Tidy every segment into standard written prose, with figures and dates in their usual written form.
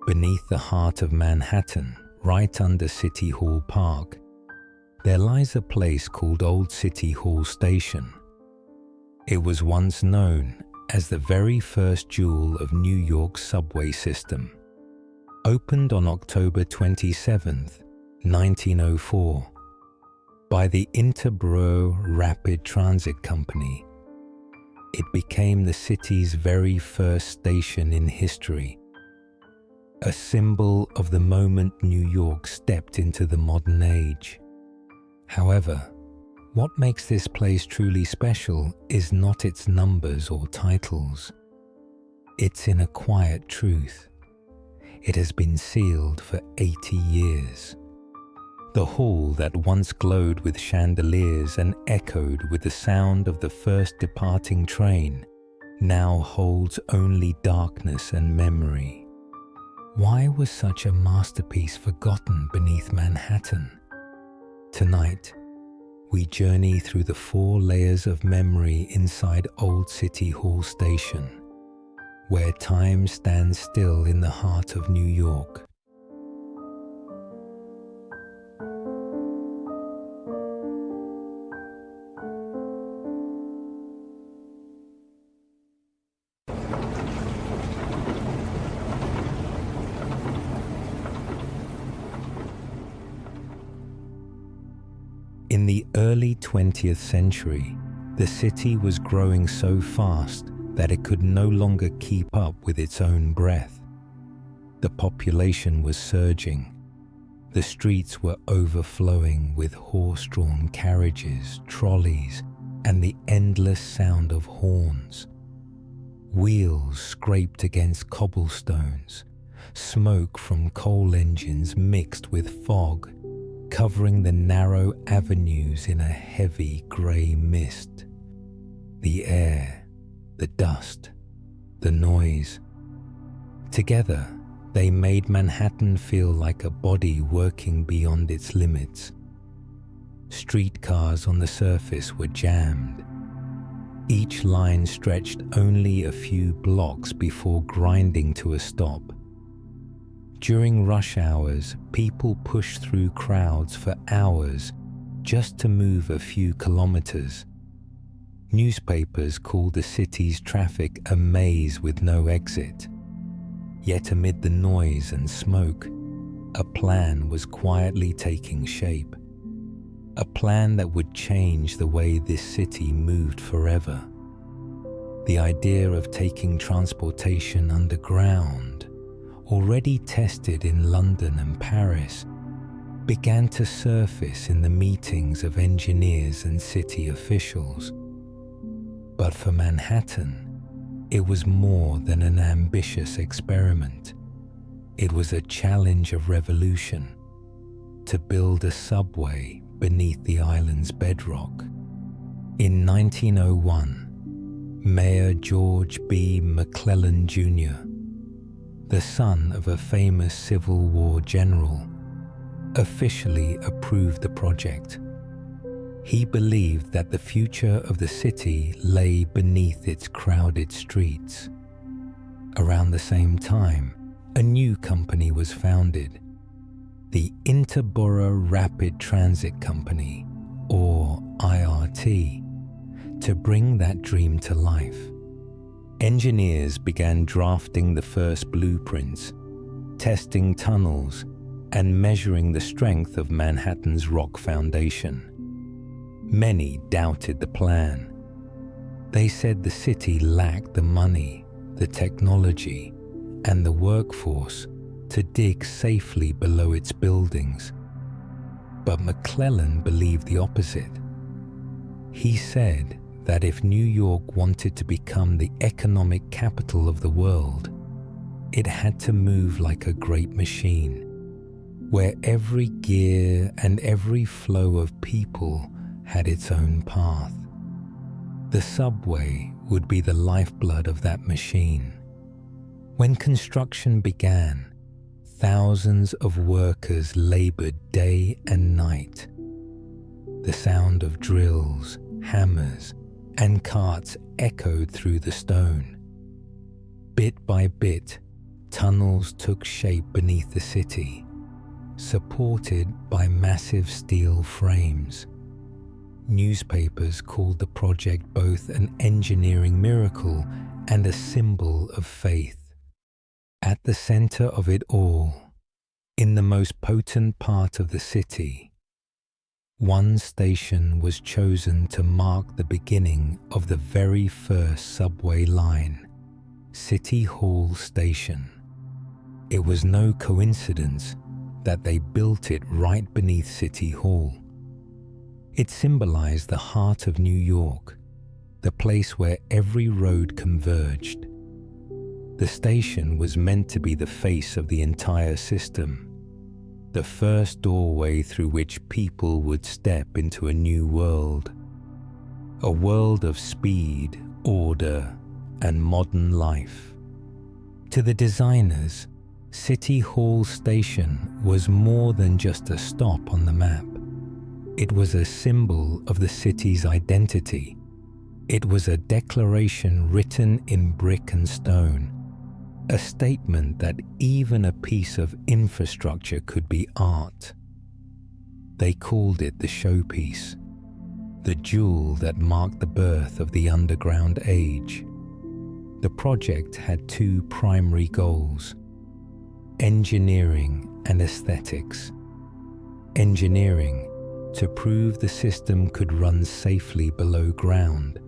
Beneath the heart of Manhattan, right under City Hall Park, there lies a place called Old City Hall Station. It was once known as the very first jewel of New York's subway system. Opened on October 27, 1904, by the Interborough Rapid Transit Company, it became the city's very first station in history, a symbol of the moment New York stepped into the modern age. However, what makes this place truly special is not its numbers or titles. It's in a quiet truth. It has been sealed for 80 years. The hall that once glowed with chandeliers and echoed with the sound of the first departing train now holds only darkness and memory. Why was such a masterpiece forgotten beneath Manhattan? Tonight, we journey through the 4 layers of memory inside Old City Hall Station, where time stands still in the heart of New York. In the early 20th century, the city was growing so fast that it could no longer keep up with its own breath. The population was surging. The streets were overflowing with horse-drawn carriages, trolleys, and the endless sound of horns. Wheels scraped against cobblestones, smoke from coal engines mixed with fog, covering the narrow avenues in a heavy grey mist. The air, the dust, the noise. Together, they made Manhattan feel like a body working beyond its limits. Streetcars on the surface were jammed. Each line stretched only a few blocks before grinding to a stop. During rush hours, people pushed through crowds for hours just to move a few kilometers. Newspapers called the city's traffic a maze with no exit. Yet amid the noise and smoke, a plan was quietly taking shape. A plan that would change the way this city moved forever. The idea of taking transportation underground, already tested in London and Paris, began to surface in the meetings of engineers and city officials. But for Manhattan, it was more than an ambitious experiment. It was a challenge of revolution, to build a subway beneath the island's bedrock. In 1901, Mayor George B. McClellan Jr., the son of a famous Civil War general, officially approved the project. He believed that the future of the city lay beneath its crowded streets. Around the same time, a new company was founded, the Interborough Rapid Transit Company, or IRT, to bring that dream to life. Engineers began drafting the first blueprints, testing tunnels, and measuring the strength of Manhattan's rock foundation. Many doubted the plan. They said the city lacked the money, the technology, and the workforce to dig safely below its buildings. But McClellan believed the opposite. He said that if New York wanted to become the economic capital of the world, it had to move like a great machine, where every gear and every flow of people had its own path. The subway would be the lifeblood of that machine. When construction began, thousands of workers labored day and night. The sound of drills, hammers, and carts echoed through the stone. Bit by bit, tunnels took shape beneath the city, supported by massive steel frames. Newspapers called the project both an engineering miracle and a symbol of faith. At the center of it all, in the most potent part of the city, one station was chosen to mark the beginning of the very first subway line, City Hall Station. It was no coincidence that they built it right beneath City Hall. It symbolized the heart of New York, the place where every road converged. The station was meant to be the face of the entire system, the first doorway through which people would step into a new world, a world of speed, order, and modern life. To the designers, City Hall Station was more than just a stop on the map. It was a symbol of the city's identity. It was a declaration written in brick and stone, a statement that even a piece of infrastructure could be art. They called it the showpiece, the jewel that marked the birth of the underground age. The project had two primary goals: engineering and aesthetics. Engineering, to prove the system could run safely below ground.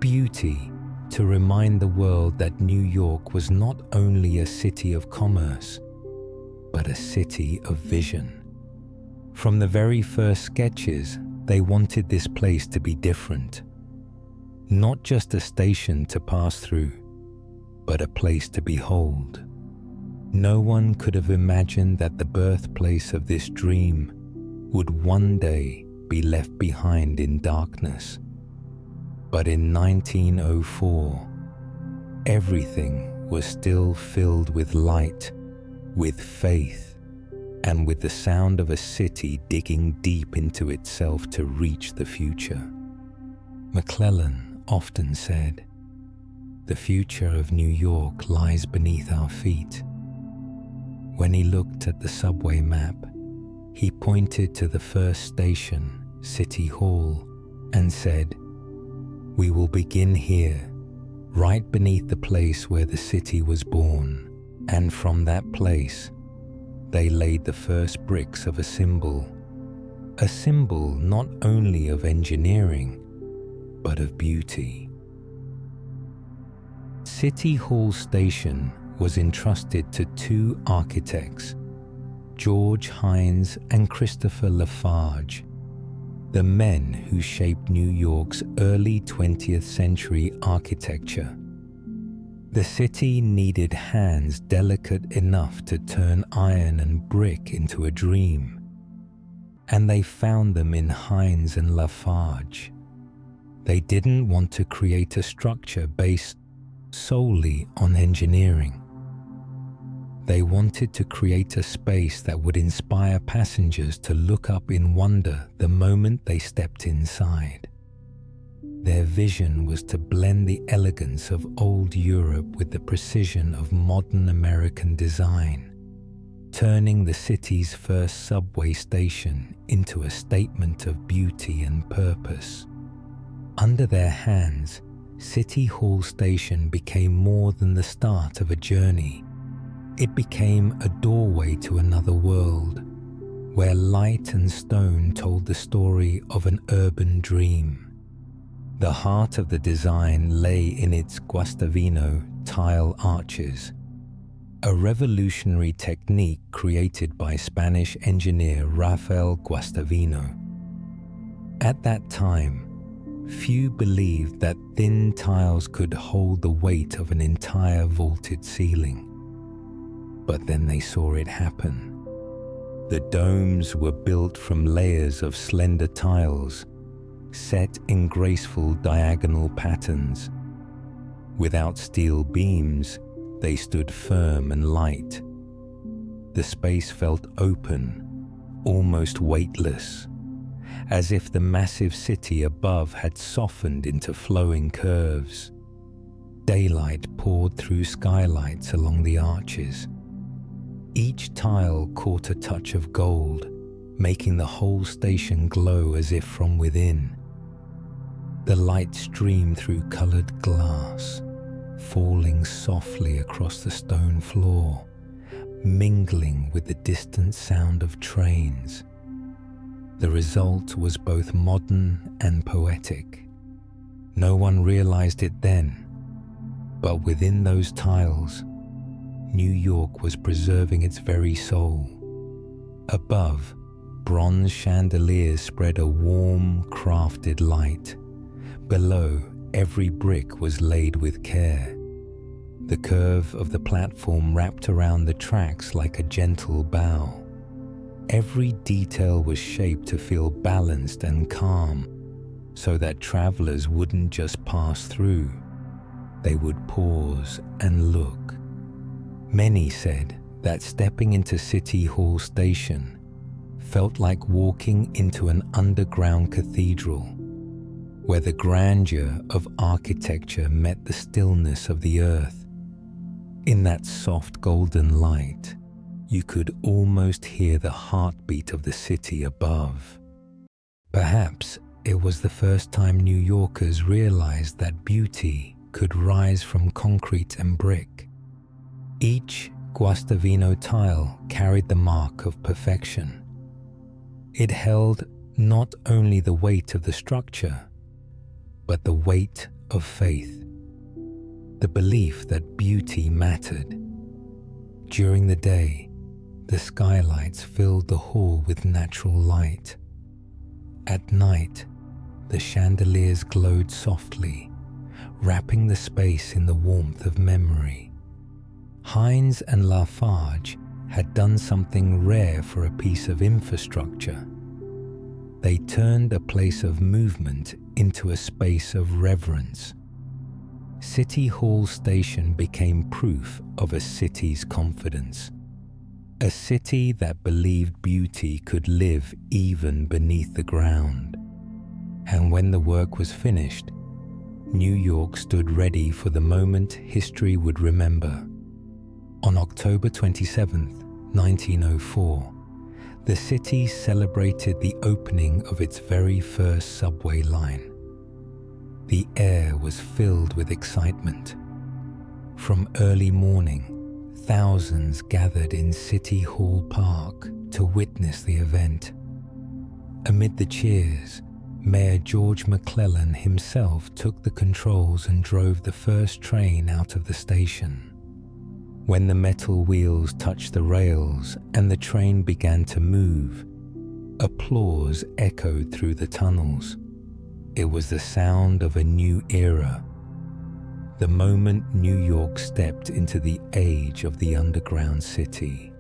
Beauty, to remind the world that New York was not only a city of commerce, but a city of vision. From the very first sketches, they wanted this place to be different. Not just a station to pass through, but a place to behold. No one could have imagined that the birthplace of this dream would one day be left behind in darkness. But in 1904, everything was still filled with light, with faith, and with the sound of a city digging deep into itself to reach the future. McClellan often said, "The future of New York lies beneath our feet." When he looked at the subway map, he pointed to the first station, City Hall, and said, "We will begin here, right beneath the place where the city was born." And from that place, they laid the first bricks of a symbol not only of engineering, but of beauty. City Hall Station was entrusted to two architects, George Hines and Christopher Lafarge, the men who shaped New York's early 20th century architecture. The city needed hands delicate enough to turn iron and brick into a dream, and they found them in Hines and Lafarge. They didn't want to create a structure based solely on engineering. They wanted to create a space that would inspire passengers to look up in wonder the moment they stepped inside. Their vision was to blend the elegance of old Europe with the precision of modern American design, turning the city's first subway station into a statement of beauty and purpose. Under their hands, City Hall Station became more than the start of a journey. It became a doorway to another world, where light and stone told the story of an urban dream. The heart of the design lay in its Guastavino tile arches, a revolutionary technique created by Spanish engineer Rafael Guastavino. At that time, few believed that thin tiles could hold the weight of an entire vaulted ceiling. But then they saw it happen. The domes were built from layers of slender tiles, set in graceful diagonal patterns. Without steel beams, they stood firm and light. The space felt open, almost weightless, as if the massive city above had softened into flowing curves. Daylight poured through skylights along the arches. Each tile caught a touch of gold, making the whole station glow as if from within. The light streamed through colored glass, falling softly across the stone floor, mingling with the distant sound of trains. The result was both modern and poetic. No one realized it then, but within those tiles, New York was preserving its very soul. Above, bronze chandeliers spread a warm, crafted light. Below, every brick was laid with care. The curve of the platform wrapped around the tracks like a gentle bow. Every detail was shaped to feel balanced and calm, so that travelers wouldn't just pass through. They would pause and look. Many said that stepping into City Hall Station felt like walking into an underground cathedral, where the grandeur of architecture met the stillness of the earth. In that soft golden light, you could almost hear the heartbeat of the city above. Perhaps it was the first time New Yorkers realized that beauty could rise from concrete and brick. Each Guastavino tile carried the mark of perfection. It held not only the weight of the structure, but the weight of faith, the belief that beauty mattered. During the day, the skylights filled the hall with natural light. At night, the chandeliers glowed softly, wrapping the space in the warmth of memory. Hines and Lafarge had done something rare for a piece of infrastructure. They turned a place of movement into a space of reverence. City Hall Station became proof of a city's confidence. A city that believed beauty could live even beneath the ground. And when the work was finished, New York stood ready for the moment history would remember. On October 27, 1904, the city celebrated the opening of its very first subway line. The air was filled with excitement. From early morning, thousands gathered in City Hall Park to witness the event. Amid the cheers, Mayor George McClellan himself took the controls and drove the first train out of the station. When the metal wheels touched the rails and the train began to move, applause echoed through the tunnels. It was the sound of a new era, the moment New York stepped into the age of the underground city.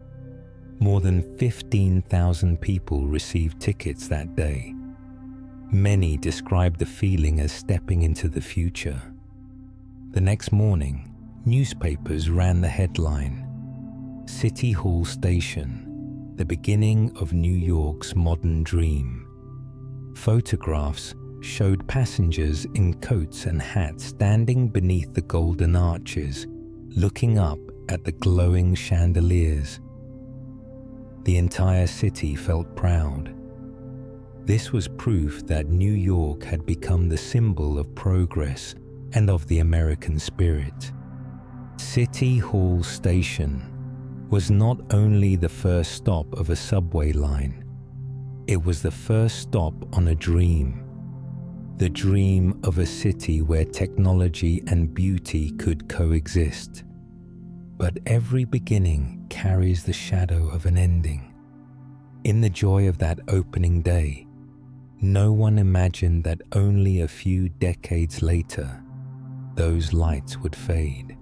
More than 15,000 people received tickets that day. Many described the feeling as stepping into the future. The next morning, newspapers ran the headline, "City Hall Station, the beginning of New York's modern dream." Photographs showed passengers in coats and hats standing beneath the golden arches, looking up at the glowing chandeliers. The entire city felt proud. This was proof that New York had become the symbol of progress and of the American spirit. City Hall Station was not only the first stop of a subway line, it was the first stop on a dream. The dream of a city where technology and beauty could coexist. But every beginning carries the shadow of an ending. In the joy of that opening day, no one imagined that only a few decades later, those lights would fade.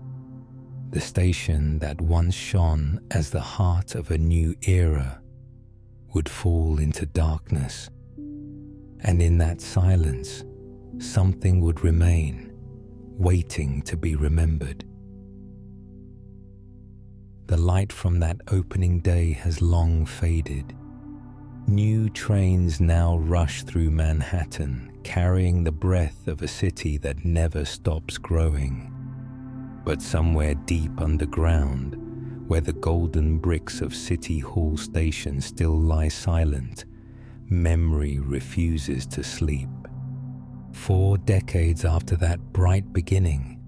The station that once shone as the heart of a new era would fall into darkness. And in that silence, something would remain, waiting to be remembered. The light from that opening day has long faded. New trains now rush through Manhattan, carrying the breath of a city that never stops growing. But somewhere deep underground, where the golden bricks of City Hall Station still lie silent, memory refuses to sleep. 4 decades after that bright beginning,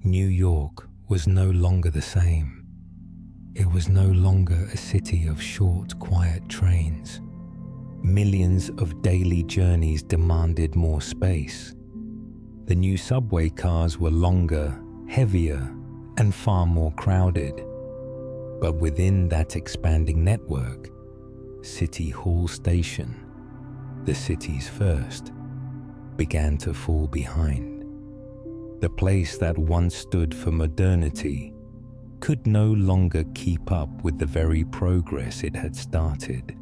New York was no longer the same. It was no longer a city of short, quiet trains. Millions of daily journeys demanded more space. The new subway cars were longer, heavier, and far more crowded. But within that expanding network, City Hall Station, the city's first, began to fall behind. The place that once stood for modernity could no longer keep up with the very progress it had started.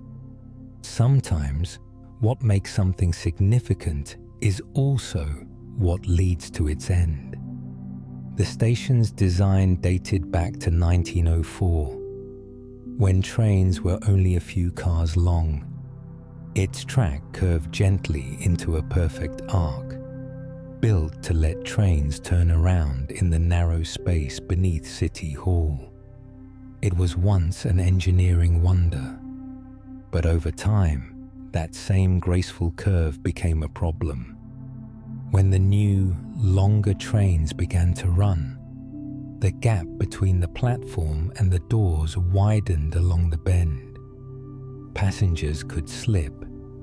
Sometimes, what makes something significant is also what leads to its end. The station's design dated back to 1904, when trains were only a few cars long. Its track curved gently into a perfect arc, built to let trains turn around in the narrow space beneath City Hall. It was once an engineering wonder, but over time, that same graceful curve became a problem. When the new, longer trains began to run, the gap between the platform and the doors widened along the bend. Passengers could slip,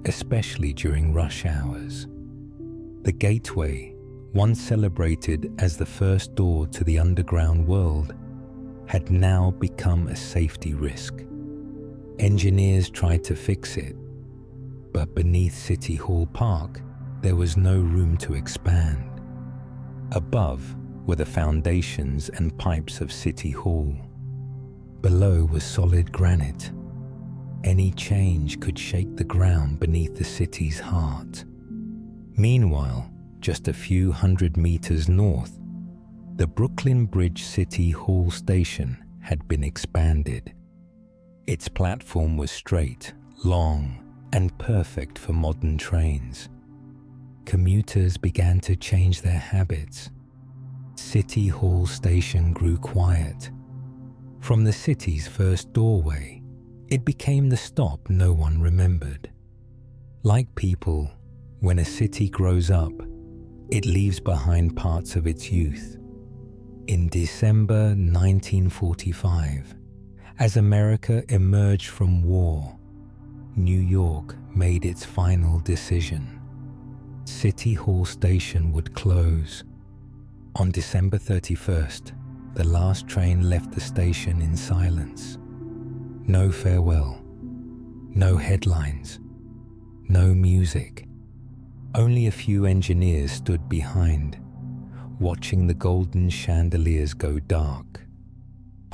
especially during rush hours. The gateway, once celebrated as the first door to the underground world, had now become a safety risk. Engineers tried to fix it, but beneath City Hall Park, there was no room to expand. Above were the foundations and pipes of City Hall. Below was solid granite. Any change could shake the ground beneath the city's heart. Meanwhile, just a few hundred meters north, the Brooklyn Bridge City Hall Station had been expanded. Its platform was straight, long, and perfect for modern trains. Commuters began to change their habits. City Hall Station grew quiet. From the city's first doorway, it became the stop no one remembered. Like people, when a city grows up, it leaves behind parts of its youth. In December 1945, as America emerged from war, New York made its final decision. City Hall Station would close. On December 31st, the last train left the station in silence. No farewell, no headlines, no music. Only a few engineers stood behind, watching the golden chandeliers go dark.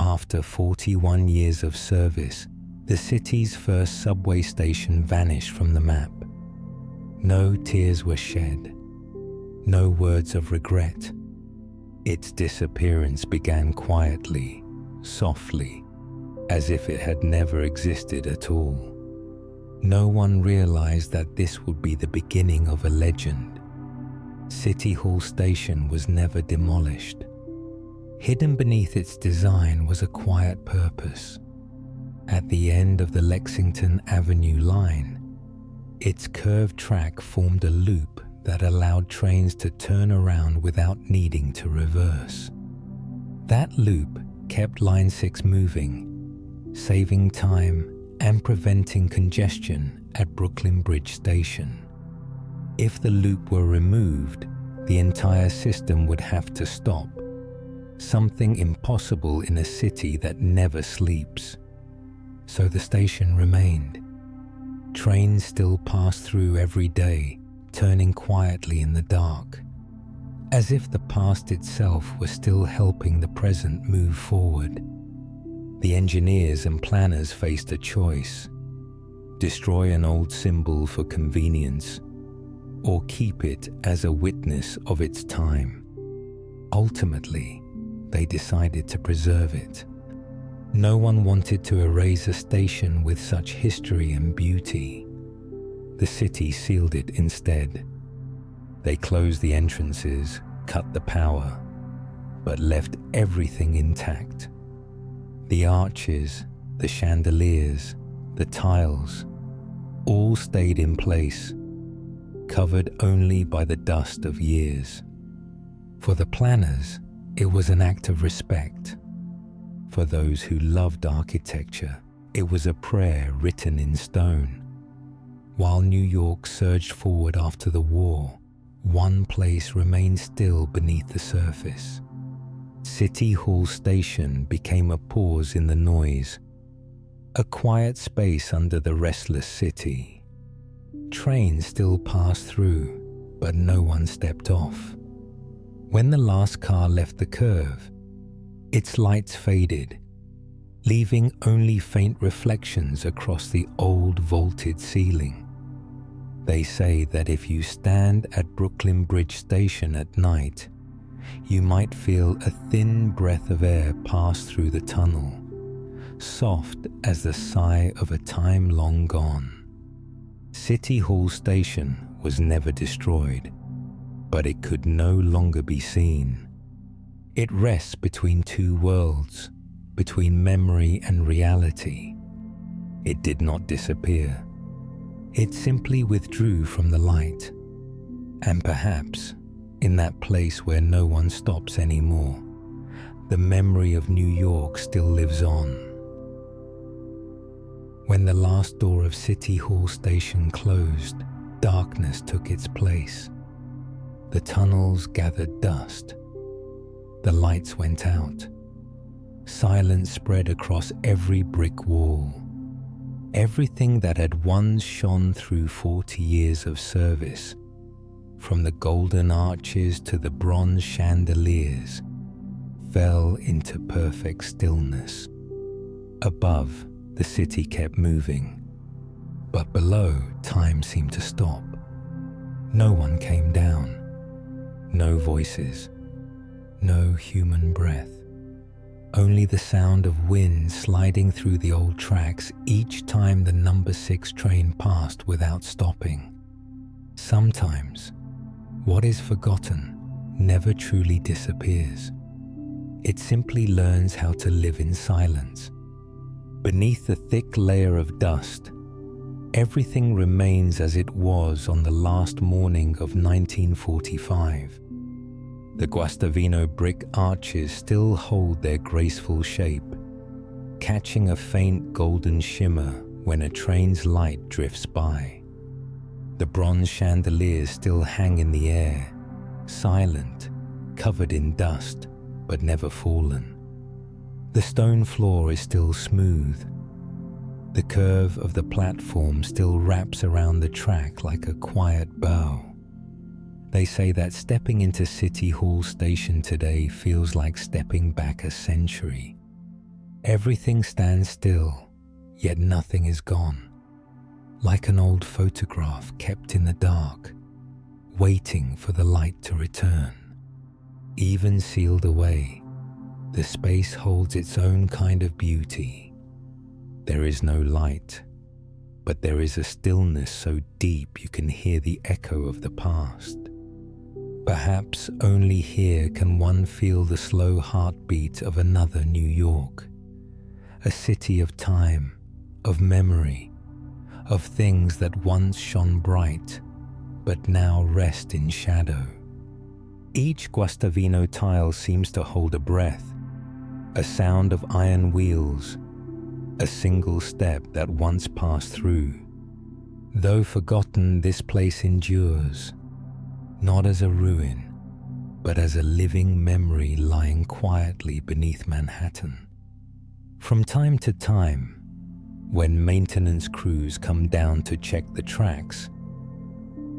After 41 years of service, the city's first subway station vanished from the map. No tears were shed, no words of regret. Its disappearance began quietly, softly, as if it had never existed at all. No one realized that this would be the beginning of a legend. City Hall Station was never demolished. Hidden beneath its design was a quiet purpose. At the end of the Lexington Avenue line, its curved track formed a loop that allowed trains to turn around without needing to reverse. That loop kept Line 6 moving, saving time and preventing congestion at Brooklyn Bridge Station. If the loop were removed, the entire system would have to stop, something impossible in a city that never sleeps. So the station remained. Trains still passed through every day, turning quietly in the dark, as if the past itself was still helping the present move forward. The engineers and planners faced a choice: destroy an old symbol for convenience, or keep it as a witness of its time. Ultimately, they decided to preserve it. No one wanted to erase a station with such history and beauty. The city sealed it instead. They closed the entrances, cut the power, but left everything intact. The arches, the chandeliers, the tiles, all stayed in place, covered only by the dust of years. For the planners, it was an act of respect. For those who loved architecture, it was a prayer written in stone. While New York surged forward after the war, one place remained still beneath the surface. City Hall Station became a pause in the noise, a quiet space under the restless city. Trains still passed through, but no one stepped off. When the last car left the curve, its lights faded, leaving only faint reflections across the old vaulted ceiling. They say that if you stand at Brooklyn Bridge Station at night, you might feel a thin breath of air pass through the tunnel, soft as the sigh of a time long gone. City Hall Station was never destroyed, but it could no longer be seen. It rests between two worlds, between memory and reality. It did not disappear. It simply withdrew from the light. And perhaps, in that place where no one stops anymore, the memory of New York still lives on. When the last door of City Hall Station closed, darkness took its place. The tunnels gathered dust. The lights went out. Silence spread across every brick wall. Everything that had once shone through 40 years of service, from the golden arches to the bronze chandeliers, fell into perfect stillness. Above, the city kept moving, but below, time seemed to stop. No one came down. No voices. No human breath. Only the sound of wind sliding through the old tracks each time the number 6 train passed without stopping. Sometimes, what is forgotten never truly disappears. It simply learns how to live in silence. Beneath the thick layer of dust, everything remains as it was on the last morning of 1945. The Guastavino brick arches still hold their graceful shape, catching a faint golden shimmer when a train's light drifts by. The bronze chandeliers still hang in the air, silent, covered in dust, but never fallen. The stone floor is still smooth. The curve of the platform still wraps around the track like a quiet bow. They say that stepping into City Hall Station today feels like stepping back a century. Everything stands still, yet nothing is gone. Like an old photograph kept in the dark, waiting for the light to return. Even sealed away, the space holds its own kind of beauty. There is no light, but there is a stillness so deep you can hear the echo of the past. Perhaps only here can one feel the slow heartbeat of another New York, a city of time, of memory, of things that once shone bright, but now rest in shadow. Each Guastavino tile seems to hold a breath, a sound of iron wheels, a single step that once passed through. Though forgotten, this place endures, not as a ruin, but as a living memory lying quietly beneath Manhattan. From time to time, when maintenance crews come down to check the tracks,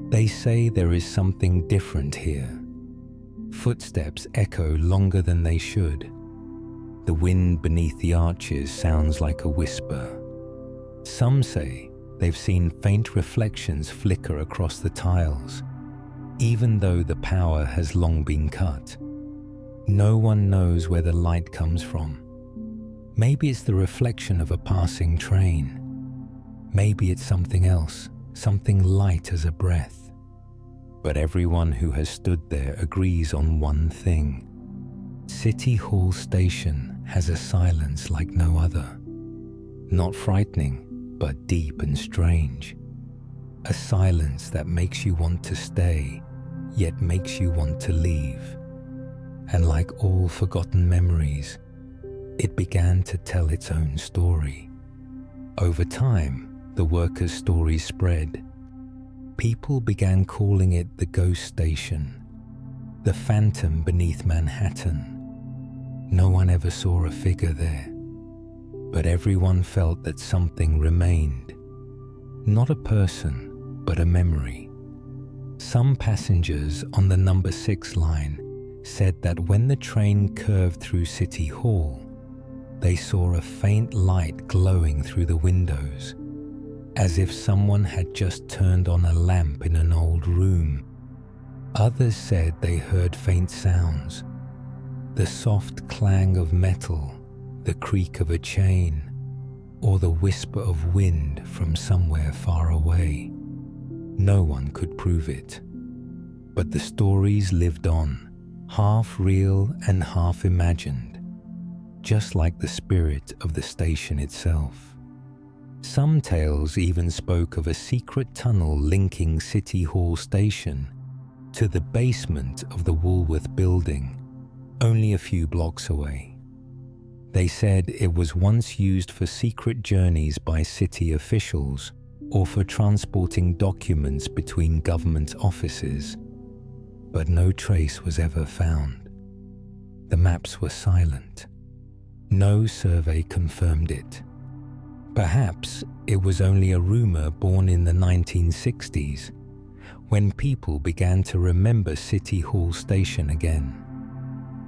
they say there is something different here. Footsteps echo longer than they should. The wind beneath the arches sounds like a whisper. Some say they've seen faint reflections flicker across the tiles, even though the power has long been cut. No one knows where the light comes from. Maybe it's the reflection of a passing train. Maybe it's something else, something light as a breath. But everyone who has stood there agrees on one thing. City Hall Station has a silence like no other. Not frightening, but deep and strange. A silence that makes you want to stay, yet makes you want to leave. And like all forgotten memories, it began to tell its own story. Over time, the workers' story spread. People began calling it the ghost station, the phantom beneath Manhattan. No one ever saw a figure there, but everyone felt that something remained. Not a person, but a memory. Some passengers on the number 6 line said that when the train curved through City Hall, they saw a faint light glowing through the windows, as if someone had just turned on a lamp in an old room. Others said they heard faint sounds, the soft clang of metal, the creak of a chain, or the whisper of wind from somewhere far away. No one could prove it, but the stories lived on, half real and half imagined, just like the spirit of the station itself. Some tales even spoke of a secret tunnel linking City Hall Station to the basement of the Woolworth building, only a few blocks away. They said it was once used for secret journeys by city officials or for transporting documents between government offices, but no trace was ever found. The maps were silent. No survey confirmed it. Perhaps it was only a rumor born in the 1960s, when people began to remember City Hall Station again.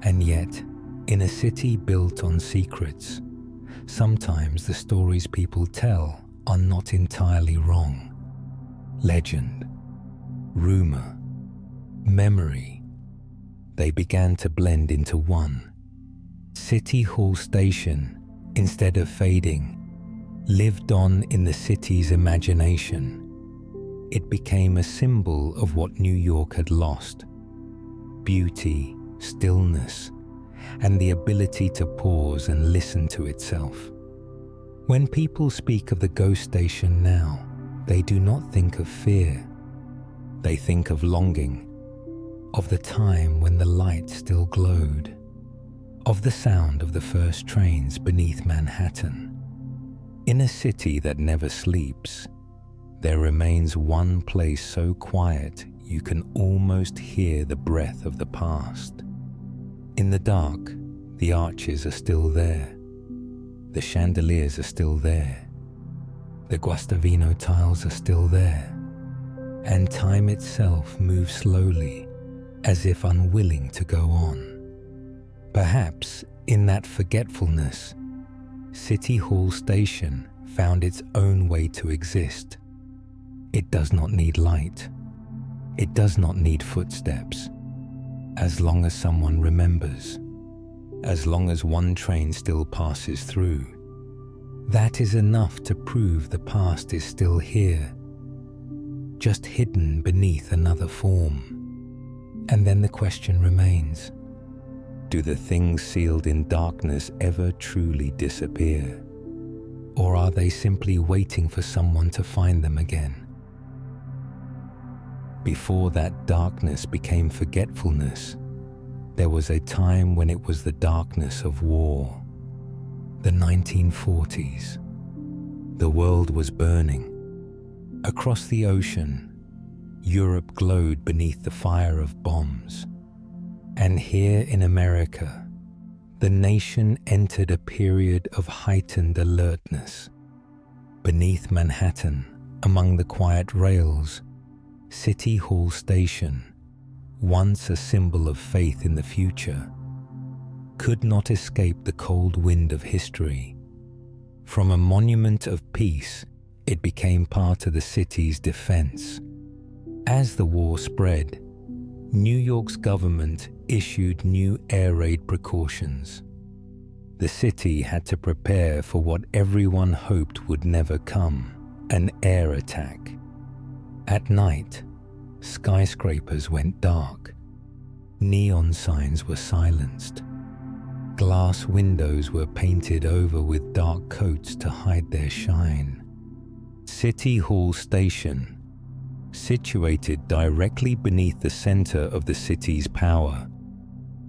And yet, in a city built on secrets, sometimes the stories people tell are not entirely wrong. Legend, rumor, memory, they began to blend into one. City Hall Station, instead of fading, lived on in the city's imagination. It became a symbol of what New York had lost: beauty, stillness, and the ability to pause and listen to itself. When people speak of the ghost station now, they do not think of fear. They think of longing, of the time when the light still glowed, of the sound of the first trains beneath Manhattan. In a city that never sleeps, there remains one place so quiet you can almost hear the breath of the past. In the dark, the arches are still there. The chandeliers are still there. The Guastavino tiles are still there. And time itself moves slowly, as if unwilling to go on. Perhaps in that forgetfulness, City Hall Station found its own way to exist. It does not need light. It does not need footsteps. As long as someone remembers, as long as one train still passes through, that is enough to prove the past is still here, just hidden beneath another form. And then the question remains: do the things sealed in darkness ever truly disappear? Or are they simply waiting for someone to find them again? Before that darkness became forgetfulness, there was a time when it was the darkness of war. The 1940s. The world was burning. Across the ocean, Europe glowed beneath the fire of bombs. And here in America, the nation entered a period of heightened alertness. Beneath Manhattan, among the quiet rails, City Hall Station, once a symbol of faith in the future, could not escape the cold wind of history. From a monument of peace, it became part of the city's defense. As the war spread, New York's government issued new air raid precautions. The city had to prepare for what everyone hoped would never come: an air attack. At night, skyscrapers went dark. Neon signs were silenced. Glass windows were painted over with dark coats to hide their shine. City Hall Station, situated directly beneath the center of the city's power,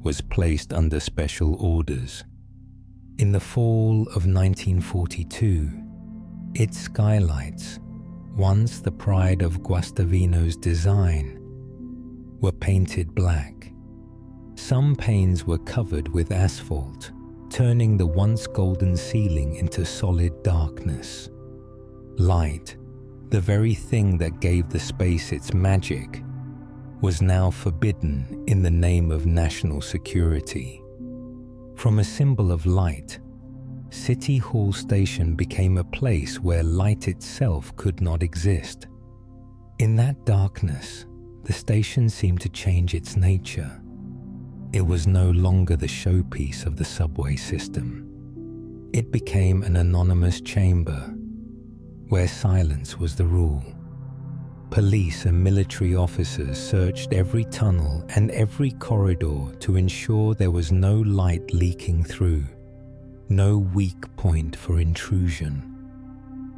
was placed under special orders. In the fall of 1942, its skylights, once the pride of Guastavino's design, were painted black. Some panes were covered with asphalt, turning the once golden ceiling into solid darkness. Light, the very thing that gave the space its magic, was now forbidden in the name of national security. From a symbol of light, City Hall Station became a place where light itself could not exist. In that darkness, the station seemed to change its nature. It was no longer the showpiece of the subway system. It became an anonymous chamber where silence was the rule. Police and military officers searched every tunnel and every corridor to ensure there was no light leaking through, no weak point for intrusion.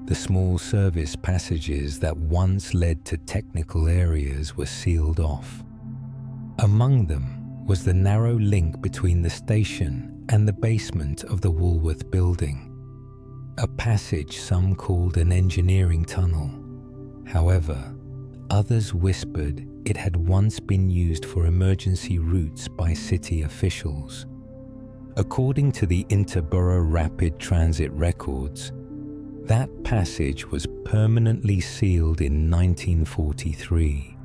The small service passages that once led to technical areas were sealed off. Among them was the narrow link between the station and the basement of the Woolworth building, a passage some called an engineering tunnel. However, others whispered it had once been used for emergency routes by city officials. According to the Interborough Rapid Transit records, that passage was permanently sealed in 1943.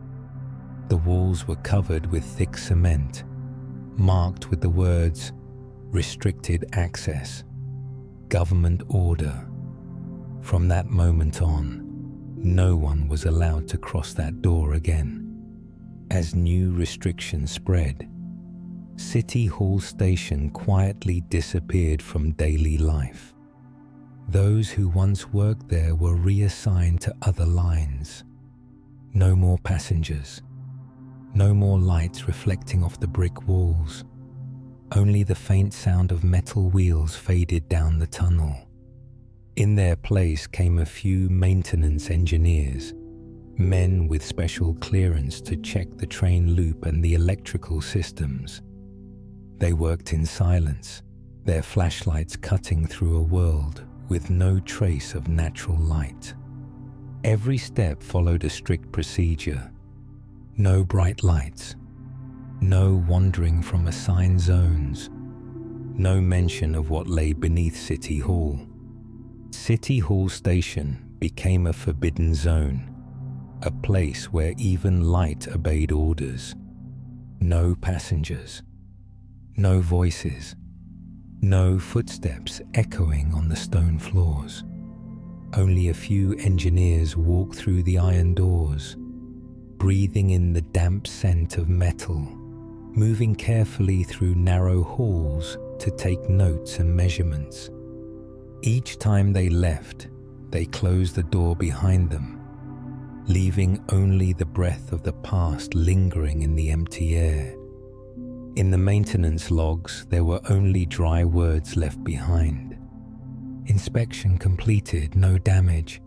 The walls were covered with thick cement, marked with the words "Restricted Access, Government Order." From that moment on, no one was allowed to cross that door again. As new restrictions spread, City Hall Station quietly disappeared from daily life. Those who once worked there were reassigned to other lines. No more passengers. No more lights reflecting off the brick walls. Only the faint sound of metal wheels faded down the tunnel. In their place came a few maintenance engineers, men with special clearance to check the train loop and the electrical systems. They worked in silence, their flashlights cutting through a world with no trace of natural light. Every step followed a strict procedure. No bright lights, no wandering from assigned zones, no mention of what lay beneath City Hall. City Hall Station became a forbidden zone, a place where even light obeyed orders. No passengers, no voices, no footsteps echoing on the stone floors. Only a few engineers walked through the iron doors, breathing in the damp scent of metal, moving carefully through narrow halls to take notes and measurements. Each time they left, they closed the door behind them, leaving only the breath of the past lingering in the empty air. In the maintenance logs, there were only dry words left behind. Inspection completed, no damage.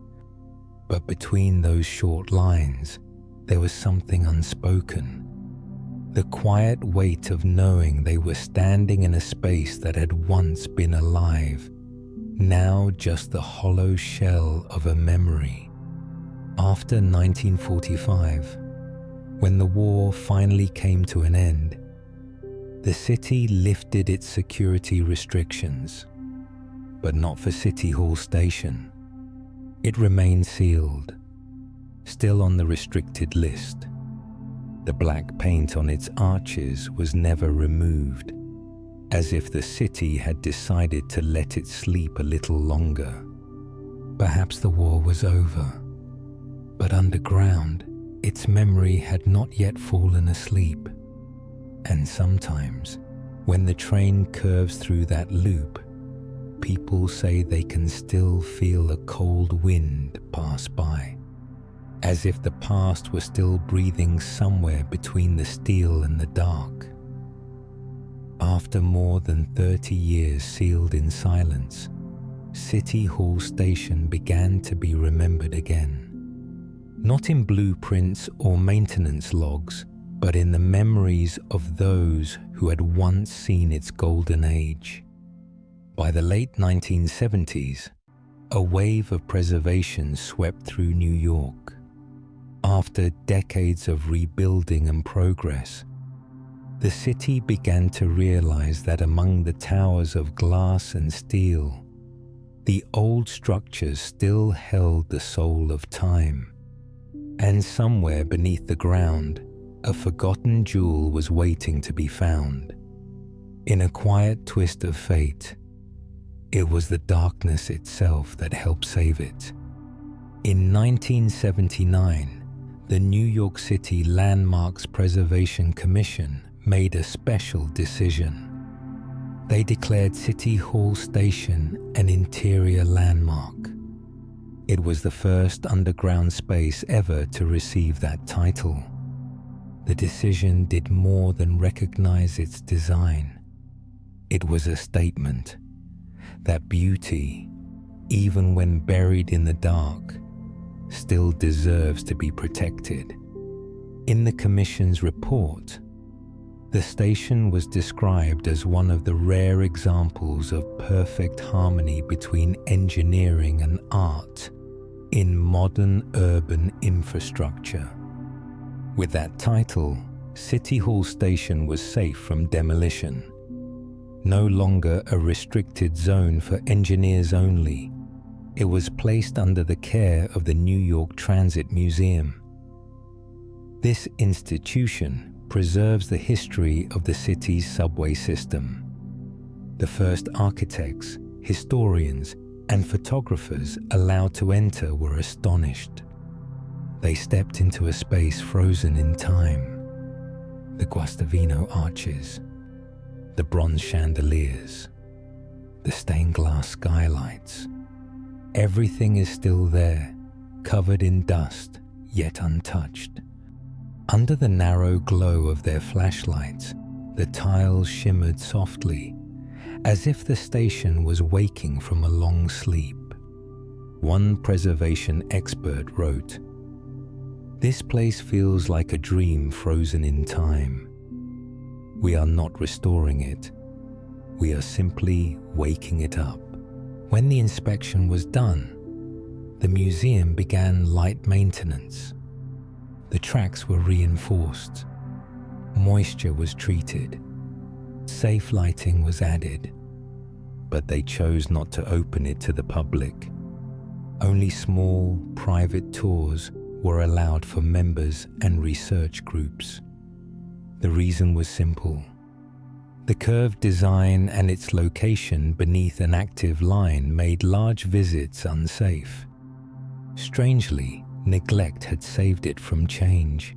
But between those short lines, there was something unspoken. The quiet weight of knowing they were standing in a space that had once been alive, now just the hollow shell of a memory. After 1945, when the war finally came to an end, the city lifted its security restrictions, but not for City Hall Station. It remained sealed, still on the restricted list. The black paint on its arches was never removed, as if the city had decided to let it sleep a little longer. Perhaps the war was over, but underground, its memory had not yet fallen asleep. And sometimes, when the train curves through that loop, people say they can still feel a cold wind pass by, as if the past were still breathing somewhere between the steel and the dark. After more than 30 years sealed in silence, City Hall Station began to be remembered again. Not in blueprints or maintenance logs, but in the memories of those who had once seen its golden age. By the late 1970s, a wave of preservation swept through New York. After decades of rebuilding and progress, the city began to realize that among the towers of glass and steel, the old structures still held the soul of time. And somewhere beneath the ground, a forgotten jewel was waiting to be found. In a quiet twist of fate, it was the darkness itself that helped save it. In 1979, the New York City Landmarks Preservation Commission made a special decision. They declared City Hall Station an interior landmark. It was the first underground space ever to receive that title. The decision did more than recognize its design. It was a statement that beauty, even when buried in the dark, still deserves to be protected. In the Commission's report, the station was described as one of the rare examples of perfect harmony between engineering and art in modern urban infrastructure. With that title, City Hall Station was safe from demolition. No longer a restricted zone for engineers only, it was placed under the care of the New York Transit Museum. This institution preserves the history of the city's subway system. The first architects, historians, and photographers allowed to enter were astonished. They stepped into a space frozen in time. The Guastavino arches, the bronze chandeliers, the stained glass skylights. Everything is still there, covered in dust, yet untouched. Under the narrow glow of their flashlights, the tiles shimmered softly, as if the station was waking from a long sleep. One preservation expert wrote, "This place feels like a dream frozen in time. We are not restoring it. We are simply waking it up." When the inspection was done, the museum began light maintenance. The tracks were reinforced. Moisture was treated. Safe lighting was added. But they chose not to open it to the public. Only small, private tours were allowed for members and research groups. The reason was simple. The curved design and its location beneath an active line made large visits unsafe. Strangely, neglect had saved it from change.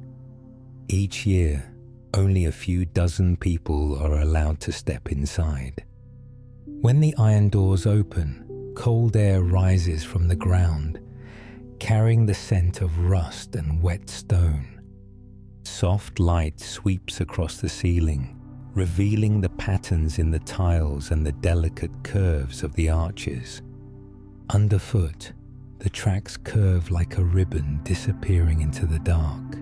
Each year, only a few dozen people are allowed to step inside. When the iron doors open, cold air rises from the ground, carrying the scent of rust and wet stone. Soft light sweeps across the ceiling, revealing the patterns in the tiles and the delicate curves of the arches. Underfoot, the tracks curve like a ribbon disappearing into the dark.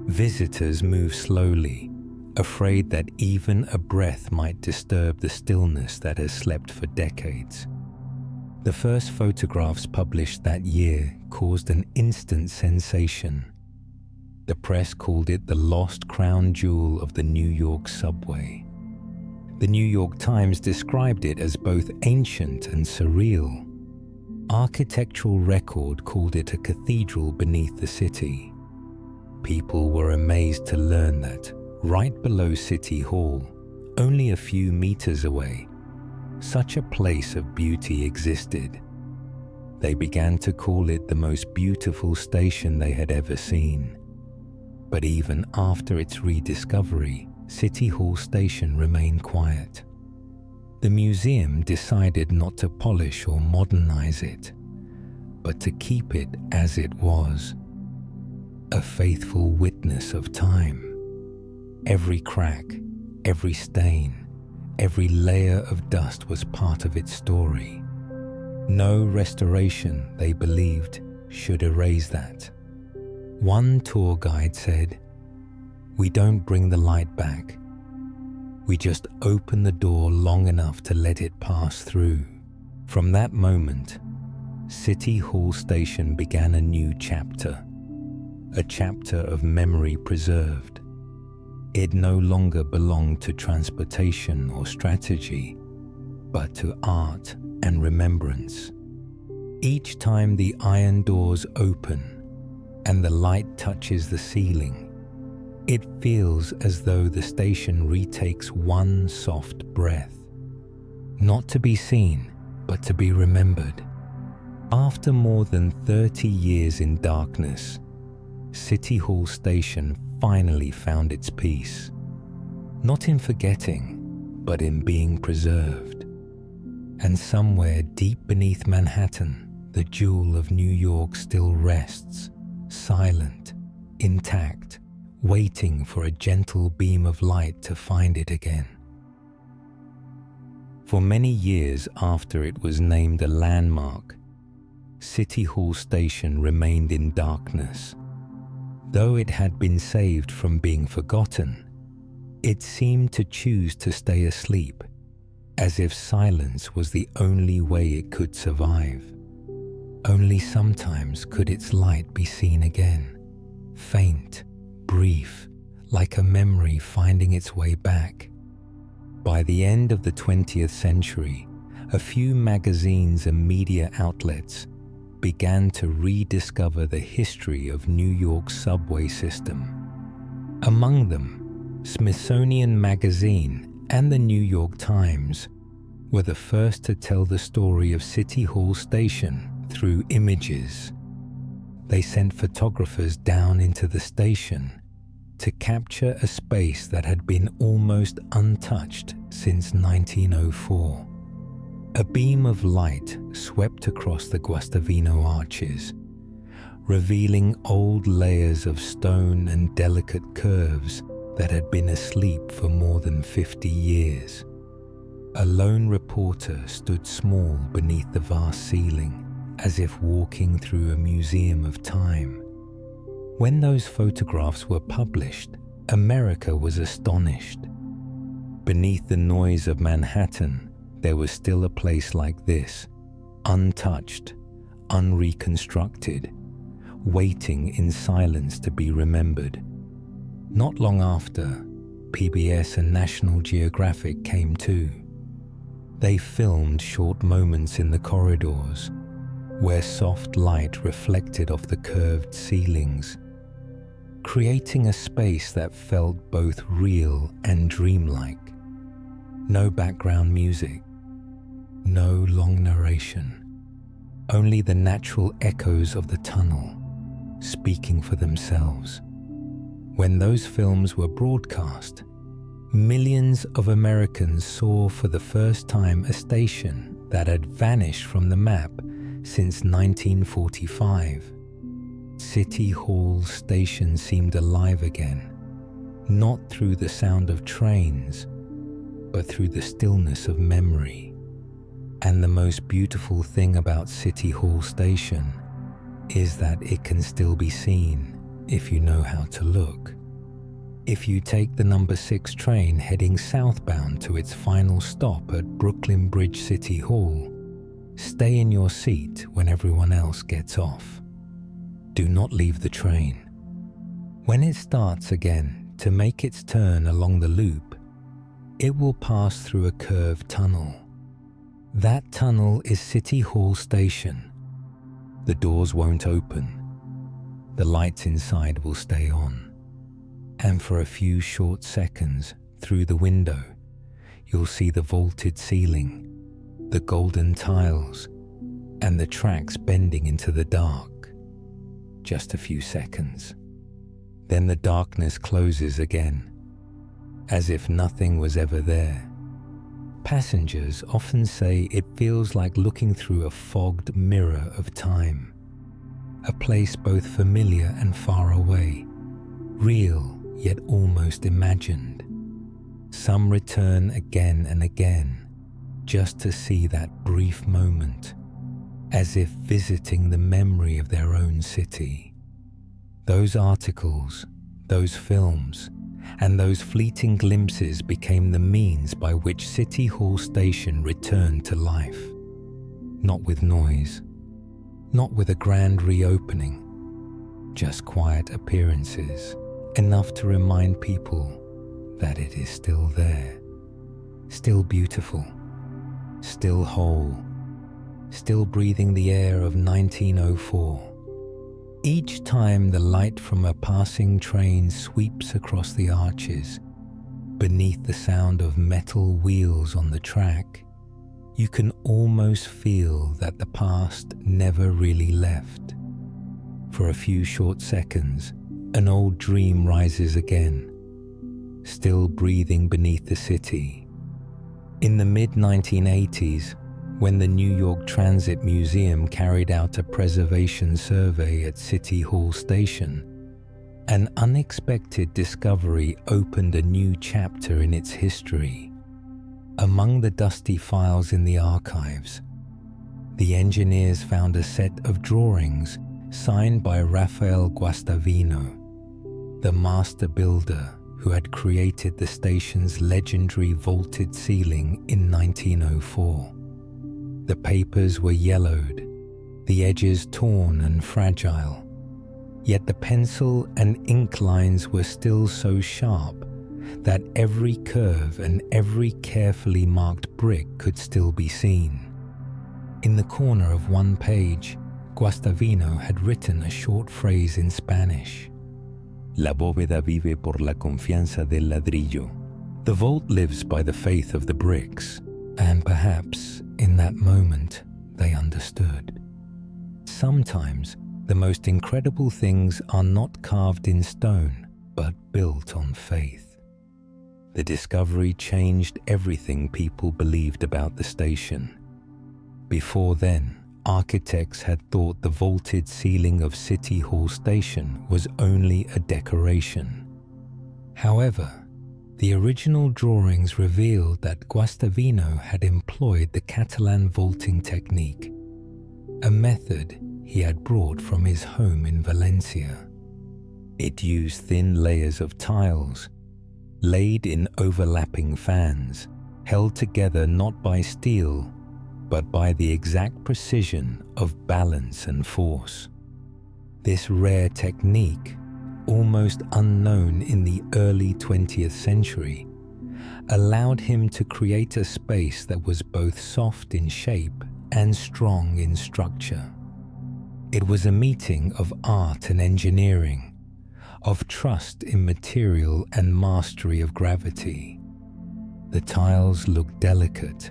Visitors move slowly, afraid that even a breath might disturb the stillness that has slept for decades. The first photographs published that year caused an instant sensation. The press called it the lost crown jewel of the New York subway. The New York Times described it as both ancient and surreal. Architectural record called it a cathedral beneath the city. People were amazed to learn that, right below City Hall, only a few meters away, such a place of beauty existed. They began to call it the most beautiful station they had ever seen. But even after its rediscovery, City Hall Station remained quiet. The museum decided not to polish or modernize it, but to keep it as it was, a faithful witness of time. Every crack, every stain, Every layer of dust was part of its story. No restoration, they believed, should erase that. One tour guide said, "We don't bring the light back. We just open the door long enough to let it pass through." From that moment, City Hall Station began a new chapter, a chapter of memory preserved. It no longer belonged to transportation or strategy, but to art and remembrance. Each time the iron doors open and the light touches the ceiling, it feels as though the station retakes one soft breath, not to be seen, but to be remembered. After more than 30 years in darkness, City Hall Station finally found its peace, not in forgetting, but in being preserved. And somewhere deep beneath Manhattan, the jewel of New York still rests, silent, intact, waiting for a gentle beam of light to find it again. For many years after it was named a landmark, City Hall Station remained in darkness. Though it had been saved from being forgotten, it seemed to choose to stay asleep, as if silence was the only way it could survive. Only sometimes could its light be seen again, faint, brief, like a memory finding its way back. By the end of the 20th century, a few magazines and media outlets began to rediscover the history of New York's subway system. Among them, Smithsonian Magazine and the New York Times were the first to tell the story of City Hall Station through images. They sent photographers down into the station to capture a space that had been almost untouched since 1904. A beam of light swept across the Guastavino arches, revealing old layers of stone and delicate curves that had been asleep for more than 50 years. A lone reporter stood small beneath the vast ceiling, as if walking through a museum of time. When those photographs were published, America was astonished. Beneath the noise of Manhattan, there was still a place like this, untouched, unreconstructed, waiting in silence to be remembered. Not long after, PBS and National Geographic came too. They filmed short moments in the corridors, where soft light reflected off the curved ceilings, creating a space that felt both real and dreamlike. No background music, no long narration, only the natural echoes of the tunnel speaking for themselves. When those films were broadcast, millions of Americans saw for the first time a station that had vanished from the map since 1945. City Hall Station seemed alive again, not through the sound of trains, but through the stillness of memory. And the most beautiful thing about City Hall Station is that it can still be seen if you know how to look. If you take the number 6 train heading southbound to its final stop at Brooklyn Bridge City Hall, stay in your seat when everyone else gets off. Do not leave the train. When it starts again to make its turn along the loop, it will pass through a curved tunnel. That tunnel is City Hall Station. The doors won't open. The lights inside will stay on. And for a few short seconds, through the window, you'll see the vaulted ceiling, the golden tiles, and the tracks bending into the dark. Just a few seconds. Then the darkness closes again, as if nothing was ever there. Passengers often say it feels like looking through a fogged mirror of time, a place both familiar and far away, real yet almost imagined. Some return again and again, just to see that brief moment, as if visiting the memory of their own city. Those articles, those films, and those fleeting glimpses became the means by which City Hall Station returned to life. Not with noise, not with a grand reopening, just quiet appearances, enough to remind people that it is still there, still beautiful, still whole, still breathing the air of 1904. Each time the light from a passing train sweeps across the arches, beneath the sound of metal wheels on the track, you can almost feel that the past never really left. For a few short seconds, an old dream rises again, still breathing beneath the city. In the mid-1980s, when the New York Transit Museum carried out a preservation survey at City Hall Station, an unexpected discovery opened a new chapter in its history. Among the dusty files in the archives, the engineers found a set of drawings signed by Rafael Guastavino, the master builder who had created the station's legendary vaulted ceiling in 1904. The papers were yellowed, the edges torn and fragile, yet the pencil and ink lines were still so sharp that every curve and every carefully marked brick could still be seen. In the corner of one page, Guastavino had written a short phrase in Spanish. La bóveda vive por la confianza del ladrillo. The vault lives by the faith of the bricks, and perhaps in that moment they understood. Sometimes the most incredible things are not carved in stone, but built on faith. The discovery changed everything people believed about the station. Before then, architects had thought the vaulted ceiling of City Hall Station was only a decoration. However, the original drawings revealed that Guastavino had employed the Catalan vaulting technique, a method he had brought from his home in Valencia. It used thin layers of tiles, laid in overlapping fans, held together not by steel, but by the exact precision of balance and force. This rare technique, almost unknown in the early 20th century, allowed him to create a space that was both soft in shape and strong in structure. It was a meeting of art and engineering, of trust in material and mastery of gravity. The tiles looked delicate,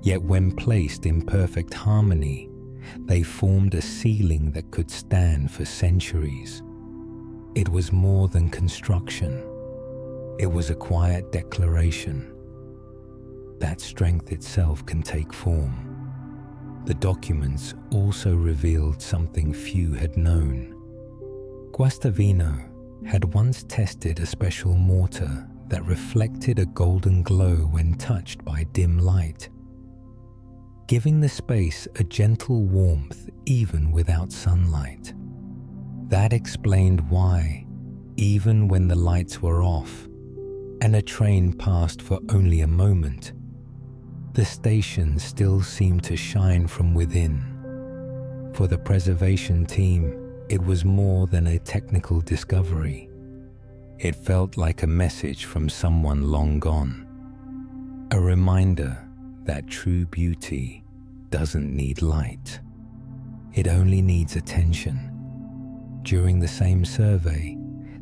yet when placed in perfect harmony, they formed a ceiling that could stand for centuries. It was more than construction. It was a quiet declaration that strength itself can take form. The documents also revealed something few had known. Guastavino had once tested a special mortar that reflected a golden glow when touched by dim light, giving the space a gentle warmth even without sunlight. That explained why, even when the lights were off and a train passed for only a moment, the station still seemed to shine from within. For the preservation team, it was more than a technical discovery. It felt like a message from someone long gone, a reminder that true beauty doesn't need light. It only needs attention. During the same survey,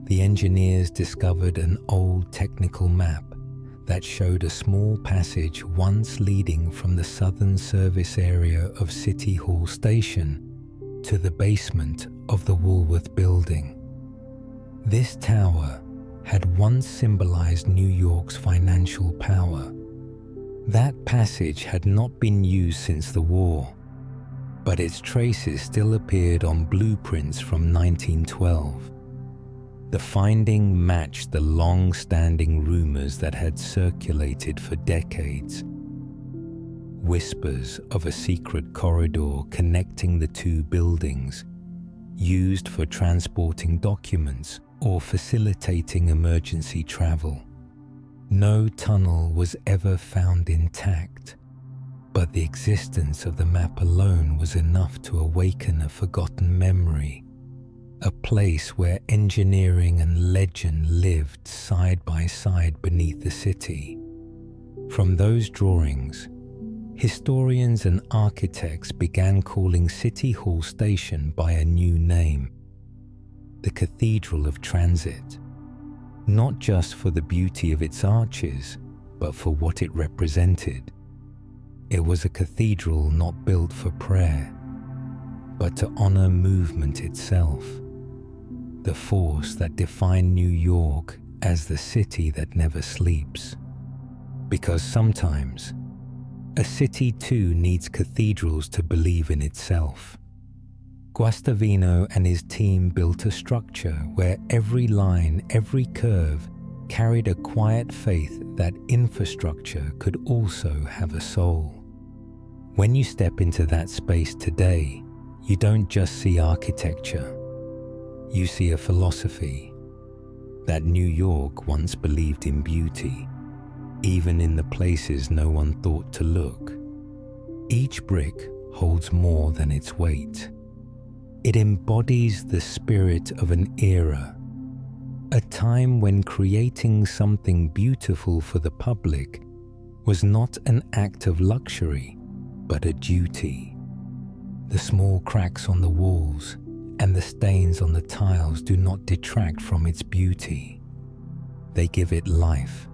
the engineers discovered an old technical map that showed a small passage once leading from the southern service area of City Hall Station to the basement of the Woolworth building. This tower had once symbolized New York's financial power. That passage had not been used since the war, but its traces still appeared on blueprints from 1912. The finding matched the long-standing rumors that had circulated for decades. Whispers of a secret corridor connecting the two buildings, used for transporting documents or facilitating emergency travel. No tunnel was ever found intact, but the existence of the map alone was enough to awaken a forgotten memory, a place where engineering and legend lived side by side beneath the city. From those drawings, historians and architects began calling City Hall Station by a new name, the Cathedral of Transit, not just for the beauty of its arches, but for what it represented. It was a cathedral not built for prayer, but to honor movement itself, the force that defined New York as the city that never sleeps. Because sometimes, a city too needs cathedrals to believe in itself. Guastavino and his team built a structure where every line, every curve carried a quiet faith that infrastructure could also have a soul. When you step into that space today, you don't just see architecture. You see a philosophy that New York once believed in beauty, even in the places no one thought to look. Each brick holds more than its weight. It embodies the spirit of an era, a time when creating something beautiful for the public was not an act of luxury, but a duty. The small cracks on the walls and the stains on the tiles do not detract from its beauty. They give it life,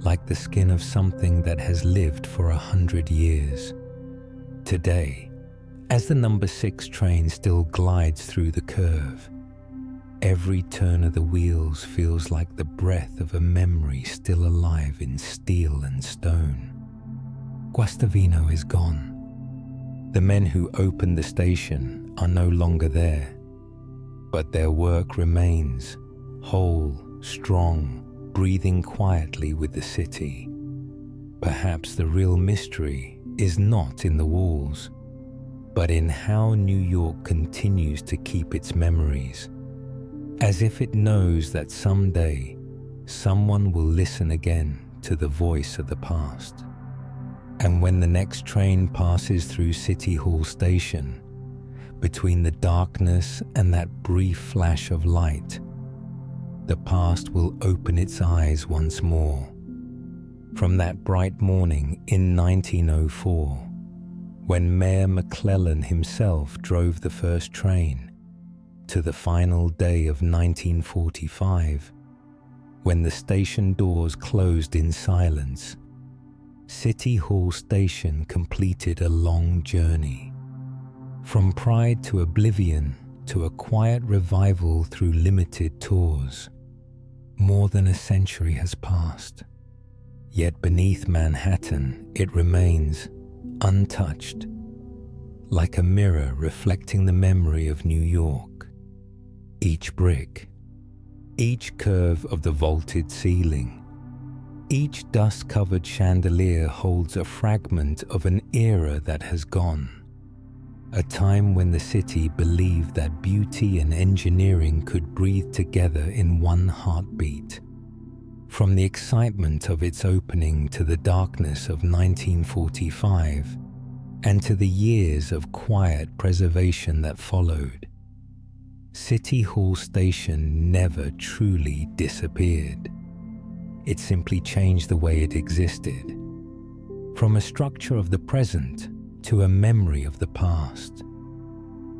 like the skin of something that has lived for 100 years. Today, as the number 6 train still glides through the curve, every turn of the wheels feels like the breath of a memory still alive in steel and stone. Guastavino is gone. The men who opened the station are no longer there, but their work remains, whole, strong, breathing quietly with the city. Perhaps the real mystery is not in the walls, but in how New York continues to keep its memories, as if it knows that someday someone will listen again to the voice of the past. And when the next train passes through City Hall Station, between the darkness and that brief flash of light, the past will open its eyes once more. From that bright morning in 1904, when Mayor McClellan himself drove the first train, to the final day of 1945, when the station doors closed in silence, City Hall Station completed a long journey. From pride to oblivion to a quiet revival through limited tours. More than a century has passed. Yet beneath Manhattan it remains untouched, like a mirror reflecting the memory of New York. Each brick, each curve of the vaulted ceiling, each dust-covered chandelier holds a fragment of an era that has gone. A time when the city believed that beauty and engineering could breathe together in one heartbeat. From the excitement of its opening to the darkness of 1945, and to the years of quiet preservation that followed, City Hall Station never truly disappeared. It simply changed the way it existed, from a structure of the present to a memory of the past,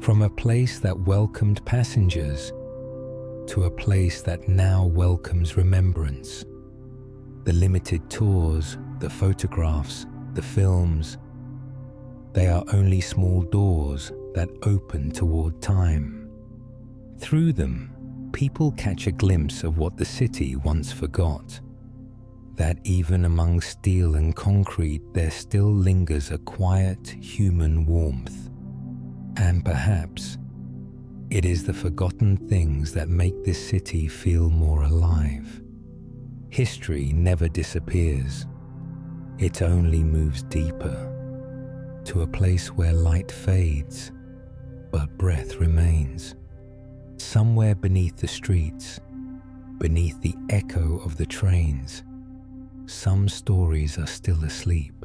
from a place that welcomed passengers to a place that now welcomes remembrance. The limited tours, the photographs, the films, they are only small doors that open toward time. Through them, people catch a glimpse of what the city once forgot, that even among steel and concrete there still lingers a quiet human warmth. And perhaps, It is the forgotten things that make this city feel more alive. History never disappears. It only moves deeper, to a place where light fades, but breath remains. Somewhere beneath the streets, beneath the echo of the trains, some stories are still asleep.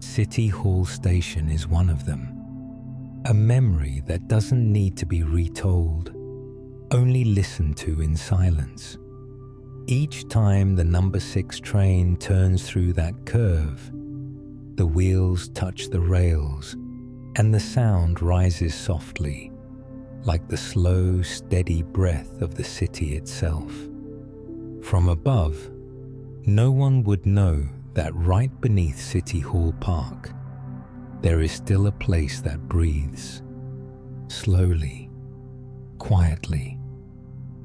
City Hall Station is one of them. A memory that doesn't need to be retold, only listened to in silence. Each time the number 6 train turns through that curve, the wheels touch the rails and the sound rises softly, like the slow, steady breath of the city itself. From above, no one would know that right beneath City Hall Park, there is still a place that breathes, slowly, quietly,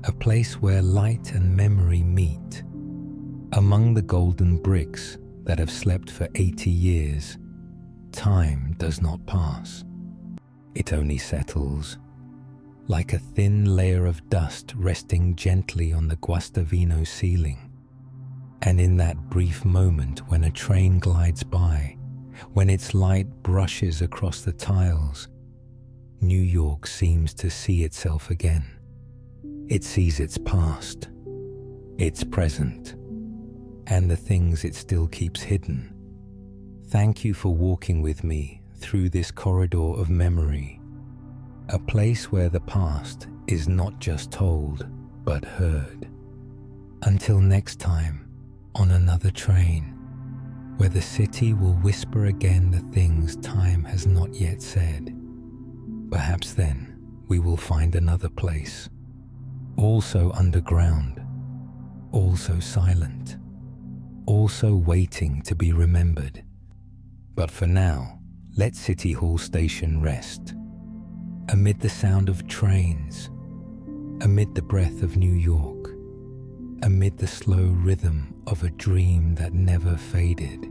a place where light and memory meet. Among the golden bricks that have slept for 80 years, time does not pass. It only settles, like a thin layer of dust resting gently on the Guastavino ceiling. And in that brief moment when a train glides by, when its light brushes across the tiles, New York seems to see itself again. It sees its past, its present, and the things it still keeps hidden. Thank you for walking with me through this corridor of memory, a place where the past is not just told, but heard. Until next time, on another train, where the city will whisper again the things time has not yet said. Perhaps then we will find another place, also underground, also silent, also waiting to be remembered. But for now, let City Hall Station rest, amid the sound of trains, amid the breath of New York, amid the slow rhythm of a dream that never faded.